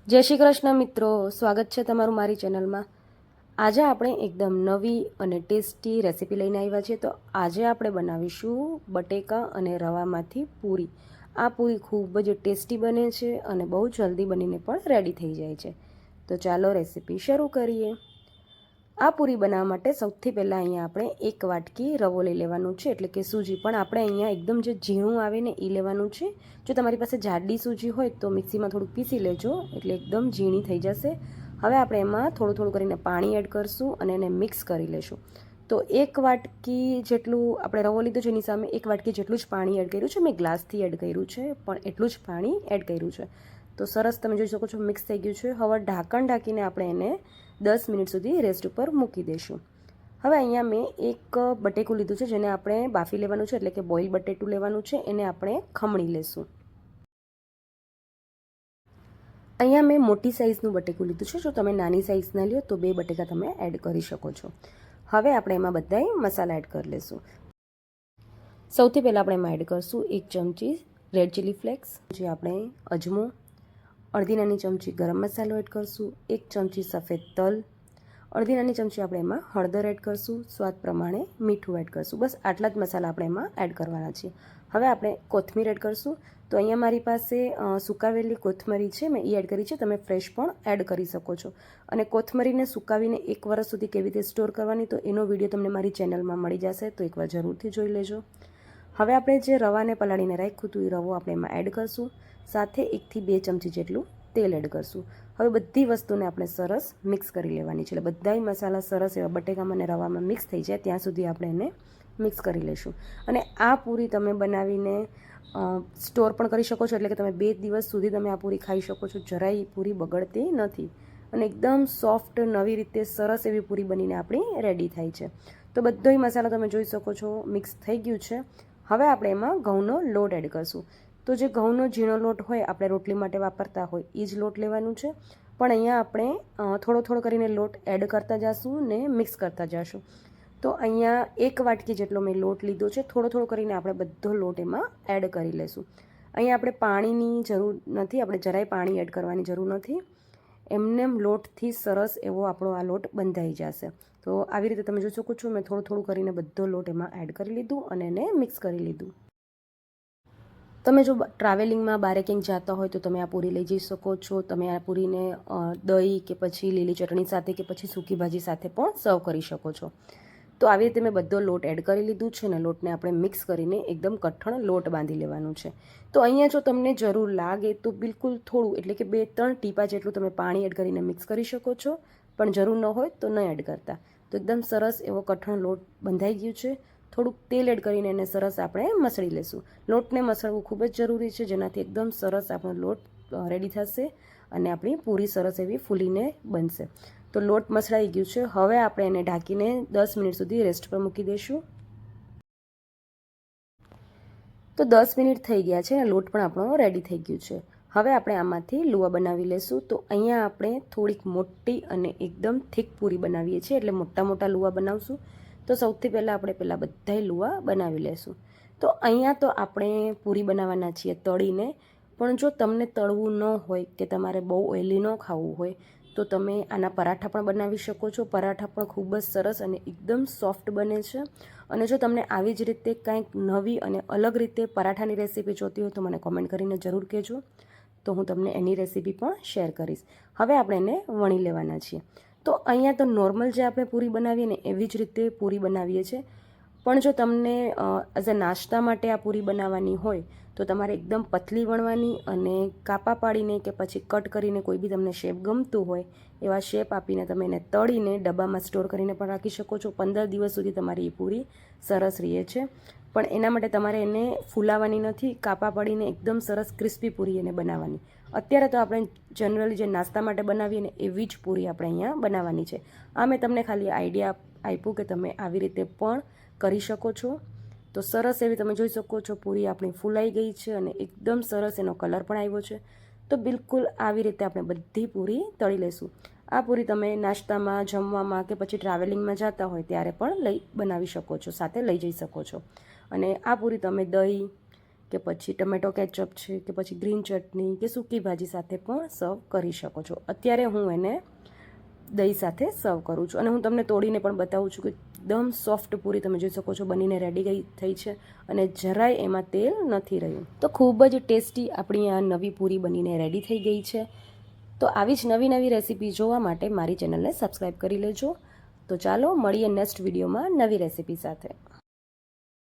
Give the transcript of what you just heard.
જય શ્રી કૃષ્ણ મિત્રો, સ્વાગત છે તમારું મારી ચેનલમાં। આજે આપણે એકદમ નવી અને ટેસ્ટી રેસીપી લઈને આવ્યા છીએ। તો આજે આપણે બનાવીશું બટેકા અને રવામાંથી પૂરી। આ પૂરી ખૂબ જ ટેસ્ટી બને છે અને બહુ જલ્દી બનીને પણ રેડી થઈ જાય છે। તો ચાલો રેસીપી શરૂ કરીએ। આ પૂરી બનાવવા માટે સૌથી પહેલાં અહીંયા આપણે એક વાટકી રવો લઈ લેવાનું છે, એટલે કે સૂજી। પણ આપણે અહીંયા એકદમ જે ઝીણું આવે ને એ લેવાનું છે। જો તમારી પાસે જાડી સૂજી હોય તો મિક્સીમાં થોડુંક પીસી લેજો, એટલે એકદમ ઝીણી થઈ જશે। હવે આપણે એમાં થોડું થોડું કરીને પાણી એડ કરશું અને એને મિક્સ કરી લેશું। તો એક વાટકી જેટલું આપણે રવો લીધો છે, એની સામે એક વાટકી જેટલું જ પાણી એડ કર્યું છે। મેં ગ્લાસથી એડ કર્યું છે, પણ એટલું જ પાણી એડ કર્યું છે। તો સરસ તમે જોઈ શકો છો મિક્સ થઈ ગયું છે। હવે ઢાંકણ ઢાંકીને આપણે એને 10 મિનિટ સુધી રેસ્ટ ઉપર મૂકી દઈશું। હવે અહીંયા મેં એક બટેકું લીધું છે, જેને આપણે બાફી લેવાનું છે, એટલે કે બોઇલ બટેટું લેવાનું છે। એને આપણે ખમણી લેશું। અહીંયા મેં મોટી સાઇઝનું બટેકું લીધું છે। જો તમે નાની સાઇઝના લ્યો તો 2 બટેકા તમે એડ કરી શકો છો। હવે આપણે એમાં બધાય મસાલા એડ કરી લઈશું। સૌથી પહેલાં આપણે એમાં એડ કરીશું 1 ચમચી રેડ ચીલી ફ્લેક્સ, જે આપણે અજમો, અડધી નાની ચમચી ગરમ મસાલો એડ કરીશું, 1 ચમચી સફેદ તલ, અડધી નાની ચમચી આપણે એમાં હળદર એડ કરીશું, સ્વાદ પ્રમાણે મીઠું એડ કરીશું। બસ આટલા જ મસાલા આપણે એમાં એડ કરવાના છે। હવે આપણે કોથમીર એડ કરીશું। તો અહીંયા મારી પાસે સુકાવેલી કોથમરી છે, મેં એ એડ કરી છે। તમે ફ્રેશ પણ એડ કરી શકો છો। અને કોથમરીને સુકાવીને 1 વર્ષ સુધી કેવી રીતે સ્ટોર કરવાની, તો એનો વિડીયો તમને મારી ચેનલમાં મળી જશે, તો એકવાર જરૂરથી જોઈ લેજો। હવે આપણે જે રવાને પલાળીને રાખ્યું હતું એ રવો આપણે એમાં એડ કરીશું, સાથે 1 થી 2 ચમચી જેટલું તેલ એડ કરીશું। હવે બધી વસ્તુને આપણે સરસ મિક્સ કરી લેવાની છે, એટલે બધાય મસાલા સરસ એવા બટેકામાં અને રવામાં મિક્સ થઈ જાય ત્યાં સુધી આપણે એને મિક્સ કરી લઈશું। અને આ પૂરી તમે બનાવીને સ્ટોર પણ કરી શકો છો, એટલે કે તમે 2 દિવસ સુધી તમે આ પૂરી ખાઈ શકો છો। જરાય પૂરી બગડતી નથી અને એકદમ સોફ્ટ નવી રીતે સરસ એવી પૂરી બનીને આપણી રેડી થાય છે। તો બધોય મસાલો તમે જોઈ શકો છો મિક્સ થઈ ગયું છે। હવે આપણે એમાં ઘઉંનો લોટ એડ કરીશું। તો જે ઘઉંનો ઝીણો લોટ હોય, આપણે રોટલી માટે વાપરતા હોય એ જ લોટ લેવાનું છે। પણ અહીંયા આપણે થોડો થોડો કરીને લોટ એડ કરતા જઈશું ને મિક્સ કરતા જઈશું। તો અહીંયા 1 વાટકી જેટલો મેં લોટ લીધો છે। થોડો થોડો કરીને આપણે બધો લોટ એમાં એડ કરી લઈશું। અહીંયા આપણે પાણીની જરૂર નથી, આપણે જરાય પાણી એડ કરવાની જરૂર નથી। એમનેમ લોટથી સરસ એવો આપણો આ લોટ બંધાઈ જશે। તો આવી રીતે તમે જોઈ શકો છો મેં થોડું થોડું કરીને બધો લોટ એમાં એડ કરી લીધું અને એને મિક્સ કરી લીધું। તમે જો ટ્રાવેલિંગમાં બારે ક્યાંક જતા હોય તો તમે આ પૂરી લઈ જઈ શકો છો। તમે આ પૂરીને દહીં કે પછી લીલી ચટણી સાથે કે પછી સૂકી ભાજી સાથે પણ સર્વ કરી શકો છો। તો આવી રીતે મેં બધો લોટ એડ કરી લીધું છે ને લોટને આપણે મિક્સ કરીને એકદમ કઠણ લોટ બાંધી લેવાનું છે। તો અહીંયા જો તમને જરૂર લાગે તો બિલકુલ થોડું, એટલે કે 2-3 ટીપા જેટલું તમે પાણી એડ કરીને મિક્સ કરી શકો છો, પણ જરૂર ન હોય તો ન એડ કરતા। તો એકદમ સરસ એવો કઠણ લોટ બંધાઈ ગયું છે। થોડુંક તેલ એડ કરીને એને સરસ આપણે મસળી લઈશું। લોટને મસળવું ખૂબ જ જરૂરી છે, જેનાથી એકદમ સરસ આપણો લોટ રેડી થશે અને આપણી પૂરી સરસ એવી ફૂલીને બનશે। તો લોટ મસળાઈ ગયું છે। હવે આપણે એને ઢાંકીને 10 મિનિટ સુધી રેસ્ટ પર મૂકી દઈશું। તો 10 મિનિટ થઈ ગયા છે અને લોટ પણ આપણો રેડી થઈ ગયું છે। હવે આપણે આમાંથી લુવા બનાવી લઈશું। તો અહીંયા આપણે થોડીક મોટી અને એકદમ થીક પૂરી બનાવીએ છીએ, એટલે મોટા મોટા લુવા બનાવશું। તો સૌથી પહેલાં આપણે પહેલાં બધાય લુવા બનાવી લઈશું। તો અહીંયા તો આપણે પૂરી બનાવવાના છીએ તળીને, પણ જો તમને તળવું ન હોય કે તમારે બહુ ઓઇલી ન ખાવું હોય તો તમે આના પરાઠા પણ બનાવી શકો છો। પરાઠા પણ ખૂબ જ સરસ અને એકદમ સોફ્ટ બને છે। અને જો તમને આવી જ રીતે કંઈક નવી અને અલગ રીતે પરાઠાની રેસીપી જોતી હોય તો મને કોમેન્ટ કરીને જરૂર કહેજો, તો હું તમને એની રેસીપી પણ શેર કરીશ। હવે આપણે એને વણી લેવાના છીએ। તો અહીંયા તો નોર્મલ જે આપણે પૂરી બનાવીએ ને એવી જ રીતે પૂરી બનાવીએ છીએ, પણ જો તમને એઝ અ નાસ્તા માટે આ પૂરી બનાવવાની હોય તો તમારે એકદમ પતલી વણવાની અને કાપા પાડીને કે પછી કટ કરીને કોઈ બી તમને શેપ ગમતું હોય એવા શેપ આપીને તમે એને તળીને ડબ્બામાં સ્ટોર કરીને પણ રાખી શકો છો। 15 દિવસ સુધી તમારી એ પૂરી સરસ રહે છે। પણ એના માટે તમારે એને ફૂલાવાની નથી, કાપા પાડીને એકદમ સરસ ક્રિસ્પી પૂરી એને બનાવવાની। અત્યારે તો આપણે જનરલી જે નાસ્તા માટે બનાવીએ ને એવી જ પૂરી આપણે અહીંયા બનાવવાની છે। આ મેં તમને ખાલી આઈડિયા આપ્યું કે તમે આવી રીતે પણ કરી શકો છો। તો સરસ એવી તમે જોઈ શકો છો પૂરી આપણી ફૂલાઈ ગઈ છે અને એકદમ સરસ એનો કલર પણ આવ્યો છે। તો બિલકુલ આવી રીતે આપણે બધી પૂરી તળી લઈશું। આ પૂરી તમે નાસ્તામાં, જમવામાં કે પછી ટ્રાવેલિંગમાં જતા હોય ત્યારે પણ બનાવી શકો છો, સાથે લઈ જઈ શકો છો। અને આ પૂરી તમે દહીં કે પછી ટમેટો કેચઅપ છે કે પછી ગ્રીન ચટણી કે સૂકી ભાજી સાથે પણ સર્વ કરી શકો છો. અત્યારે હું એને દહીં સાથે સર્વ કરું છું અને હું તમને તોડીને પણ બતાવું છું કે એકદમ સોફ્ટ પૂરી તમે જોઈ શકો છો બનીને રેડી થઈ છે અને જરાય એમાં તેલ નથી રહ્યું. તો ખૂબ જ ટેસ્ટી આપણી આ નવી પૂરી બનીને રેડી થઈ ગઈ છે. તો આવી જ નવી રેસીપી જોવા માટે મારી ચેનલને સબસ્ક્રાઈબ કરી લેજો. તો ચાલો મળીએ નેક્સ્ટ વિડીયોમાં નવી રેસીપી સાથે.